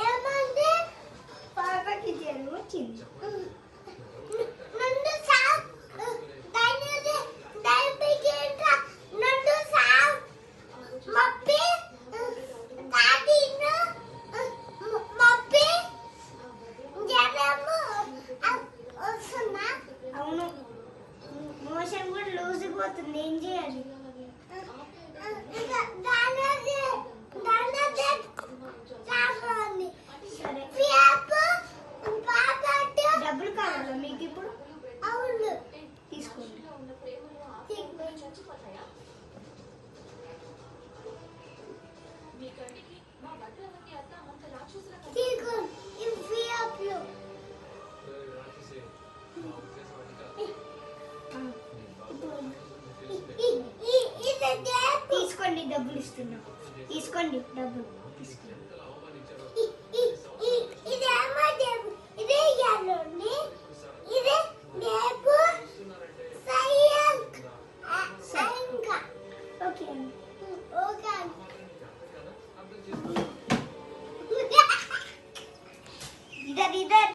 ఏమంటే పాపకి జన్మ వచ్చింది. నందు సావ్ దానిదే దానిపైకేంట నందు సావ్ మప్పి దాదిను మప్పి జనము వస్తున్నా. అవును, మోషన్ కూడా లూజ్ పోతుంది. ఏం చేయాలి? డబ్బులు కావాలా మీకు ఇప్పుడు? అవును, తీసుకోండి. తీసుకోండి, డబ్బులు ఇస్తున్నా. తీసుకోండి, డబ్బులు తీసుకోండి. ఓకే అండి. ఇదర్